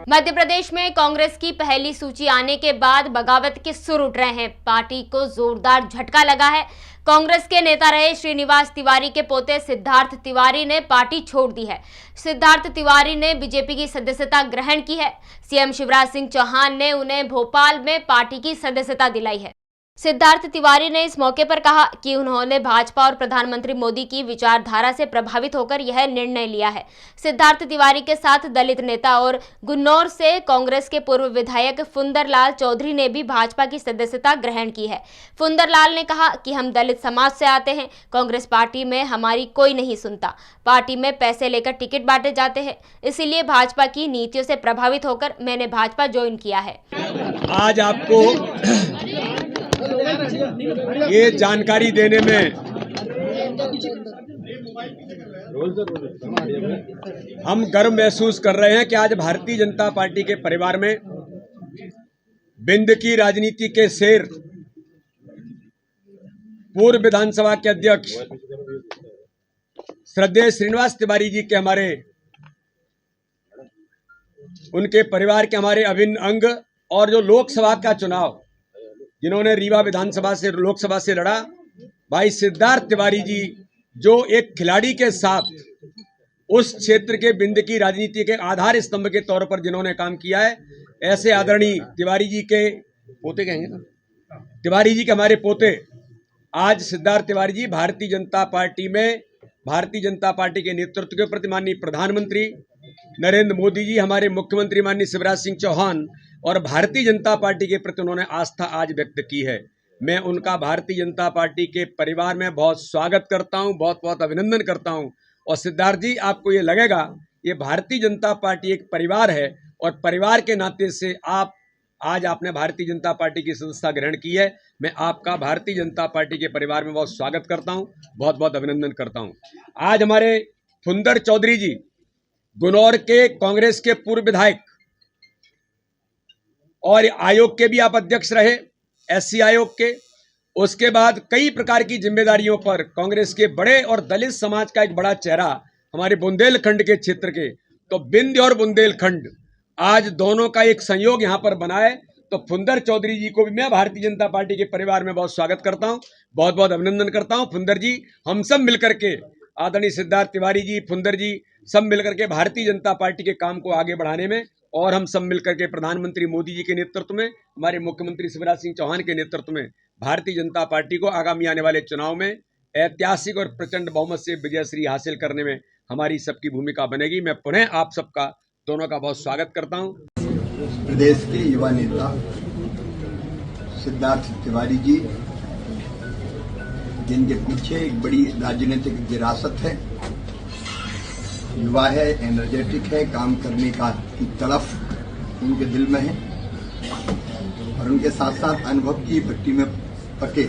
मध्य प्रदेश में कांग्रेस की पहली सूची आने के बाद बगावत के सुर उठ रहे हैं। पार्टी को जोरदार झटका लगा है। कांग्रेस के नेता रहे श्रीनिवास तिवारी के पोते सिद्धार्थ तिवारी ने पार्टी छोड़ दी है। सिद्धार्थ तिवारी ने बीजेपी की सदस्यता ग्रहण की है। सीएम शिवराज सिंह चौहान ने उन्हें भोपाल में पार्टी की सदस्यता दिलाई है। सिद्धार्थ तिवारी ने इस मौके पर कहा कि उन्होंने भाजपा और प्रधानमंत्री मोदी की विचारधारा से प्रभावित होकर यह निर्णय लिया है। सिद्धार्थ तिवारी के साथ दलित नेता और गुन्नौर से कांग्रेस के पूर्व विधायक फुंदरलाल चौधरी ने भी भाजपा की सदस्यता ग्रहण की है। फुंदरलाल ने कहा कि हम दलित समाज से आते हैं, कांग्रेस पार्टी में हमारी कोई नहीं सुनता। पार्टी में पैसे लेकर टिकट बांटे जाते हैं, इसीलिए भाजपा की नीतियों से प्रभावित होकर मैंने भाजपा ज्वाइन किया है। आज आपको ये जानकारी देने में हम गर्व महसूस कर रहे हैं कि आज भारतीय जनता पार्टी के परिवार में बिंद की राजनीति के शेर, पूर्व विधानसभा के अध्यक्ष श्रद्धेय श्रीनिवास तिवारी जी के उनके परिवार के हमारे अभिन्न अंग और जो लोकसभा का चुनाव जिन्होंने रीवा विधानसभा से लोकसभा से लड़ा, भाई सिद्धार्थ तिवारी जी जो एक खिलाड़ी के साथ उस क्षेत्र के बिंद की राजनीति के आधार स्तंभ के तौर पर जिन्होंने काम किया है, ऐसे आदरणीय तिवारी जी के पोते कहेंगे ना, तिवारी जी के हमारे पोते आज सिद्धार्थ तिवारी जी भारतीय जनता पार्टी में भारतीय जनता पार्टी के नेतृत्व के प्रति माननीय प्रधानमंत्री नरेंद्र मोदी जी, हमारे मुख्यमंत्री माननीय शिवराज सिंह चौहान और भारतीय जनता पार्टी के प्रति उन्होंने आस्था आज व्यक्त की है। मैं उनका भारतीय जनता पार्टी के परिवार में बहुत स्वागत करता हूं, बहुत बहुत अभिनंदन करता हूं। और सिद्धार्थ जी, आपको ये लगेगा ये भारतीय जनता पार्टी एक परिवार है और परिवार के नाते से आज आपने भारतीय जनता पार्टी की सदस्यता ग्रहण की है। मैं आपका भारतीय जनता पार्टी के परिवार में बहुत स्वागत करता हूँ, बहुत बहुत अभिनंदन करता हूँ। आज हमारे फुंदर चौधरी जी गुन्नौर के कांग्रेस के पूर्व विधायक और आयोग के भी आप अध्यक्ष रहे, एससी आयोग के। उसके बाद कई प्रकार की जिम्मेदारियों पर कांग्रेस के बड़े और दलित समाज का एक बड़ा चेहरा हमारे बुंदेलखंड के क्षेत्र के, तो बिंद और बुंदेलखंड आज दोनों का एक संयोग यहां पर बना है। तो फुंदर चौधरी जी को भी मैं भारतीय जनता पार्टी के परिवार में बहुत स्वागत करता हूं, बहुत बहुत अभिनंदन करता हूं। फुंदर जी, हम सब मिलकर के आदरणीय सिद्धार्थ तिवारी जी, फुंदर जी सब मिलकर के भारतीय जनता पार्टी के काम को आगे बढ़ाने में और हम सब मिलकर के प्रधानमंत्री मोदी जी के नेतृत्व में, हमारे मुख्यमंत्री शिवराज सिंह चौहान के नेतृत्व में भारतीय जनता पार्टी को आगामी आने वाले चुनाव में ऐतिहासिक और प्रचंड बहुमत से विजयश्री हासिल करने में हमारी सबकी भूमिका बनेगी। मैं पुनः आप सबका दोनों का बहुत स्वागत करता हूं। प्रदेश के युवा नेता सिद्धार्थ तिवारी जी, जिनके पीछे एक बड़ी राजनीतिक विरासत है, युवा है, एनर्जेटिक है, काम करने की तड़फ उनके दिल में है और उनके साथ साथ अनुभव की भट्टी में पके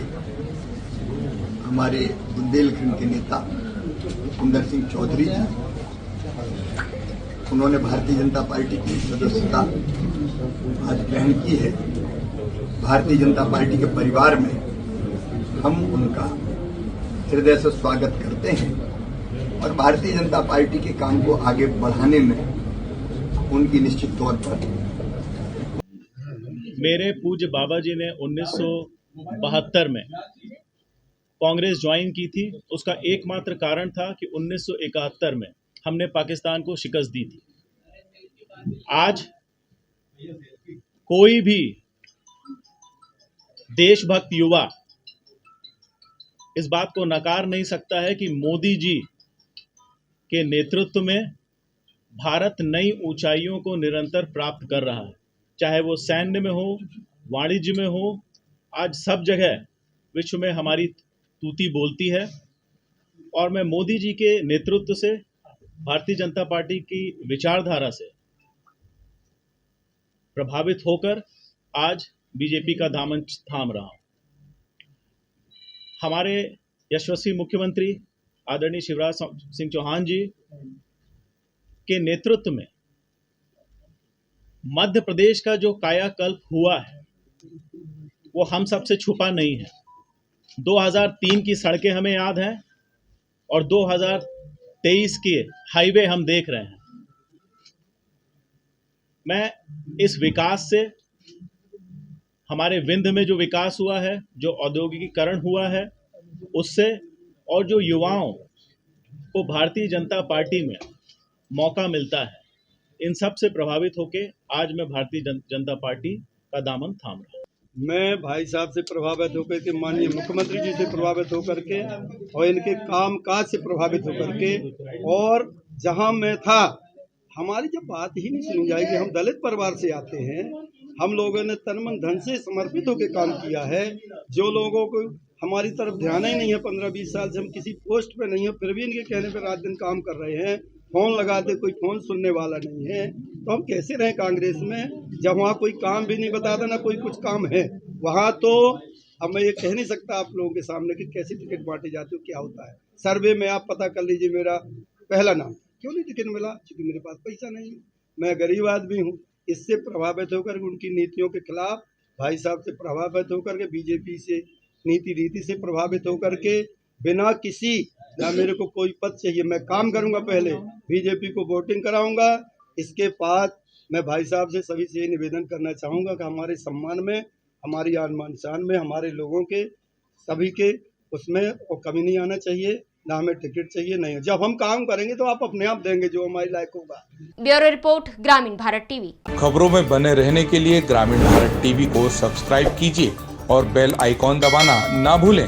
हमारे बुंदेलखंड के नेता फुंदर सिंह चौधरी जी, उन्होंने भारतीय जनता पार्टी की सदस्यता आज ग्रहण की है। भारतीय जनता पार्टी के परिवार में हम उनका हृदय से स्वागत करते हैं और भारतीय जनता पार्टी के काम को आगे बढ़ाने में उनकी निश्चित तौर पर। मेरे पूज्य बाबा जी ने 1972 में कांग्रेस ज्वाइन की थी। उसका एकमात्र कारण था कि 1971 में हमने पाकिस्तान को शिकस्त दी थी। आज कोई भी देशभक्त युवा इस बात को नकार नहीं सकता है कि मोदी जी के नेतृत्व में भारत नई ऊंचाइयों को निरंतर प्राप्त कर रहा है, चाहे वो सैन्य में हो, वाणिज्य में हो। आज सब जगह विश्व में हमारी तूती बोलती है और मैं मोदी जी के नेतृत्व से, भारतीय जनता पार्टी की विचारधारा से प्रभावित होकर आज बीजेपी का दामन थाम रहा हूं। हमारे यशस्वी मुख्यमंत्री आदरणीय शिवराज सिंह चौहान जी के नेतृत्व में मध्य प्रदेश का जो कायाकल्प हुआ है वो हम सबसे छुपा नहीं है। 2003 की सड़कें हमें याद हैं और 2023 के हाईवे हम देख रहे हैं। मैं इस विकास से, हमारे विंध्य में जो विकास हुआ है, जो औद्योगिकीकरण हुआ है, उससे, और जो युवाओं को भारतीय जनता पार्टी में मौका मिलता है, इन सब से प्रभावित होके आज मैं भारतीय जनता पार्टी का दामन थाम रहा हूँ। मैं भाई साहब से प्रभावित होकर के, माननीय मुख्यमंत्री जी से प्रभावित होकर के और इनके कामकाज से प्रभावित होकर के, और जहां मैं था हमारी जब बात ही नहीं सुनी जाएगी। हम दलित परिवार से आते हैं, हम लोगों ने तन मन धन से समर्पित होकर काम किया है। जो लोगों को हमारी तरफ ध्यान ही नहीं है, 15-20 साल से हम किसी पोस्ट पे नहीं है, फिर भी इनके कहने पर रात दिन काम कर रहे हैं। फोन लगाते, कोई फोन सुनने वाला नहीं है, तो हम कैसे रहें कांग्रेस में जब वहाँ कोई काम भी नहीं बताता, ना कोई कुछ काम है वहाँ। तो अब मैं ये कह नहीं सकता आप लोगों के सामने कि कैसे टिकट बांटे जाते हो, क्या होता है। सर्वे में आप पता कर लीजिए, मेरा पहला नाम क्यों नहीं टिकट मिला, क्योंकि मेरे पास पैसा नहीं है, मैं गरीब आदमी हूँ। इससे प्रभावित होकर उनकी नीतियों के खिलाफ, भाई साहब से प्रभावित होकर के, बीजेपी से नीति रीति से प्रभावित होकर के, बिना किसी, ना मेरे को कोई पद चाहिए, मैं काम करूंगा, पहले बीजेपी को वोटिंग कराऊंगा, इसके बाद मैं भाई साहब से, सभी से ये निवेदन करना चाहूँगा कि हमारे सम्मान में, हमारी आन शान में, हमारे लोगों के, सभी के उसमें वो कमी नहीं आना चाहिए, ना हमें टिकट चाहिए। नहीं, जब हम काम करेंगे तो आप अपने आप देंगे जो हमारे लायक होगा। ब्यूरो रिपोर्ट, ग्रामीण भारत टीवी। खबरों में बने रहने के लिए ग्रामीण भारत टीवी को सब्सक्राइब कीजिए और बेल आइकॉन दबाना ना भूलें।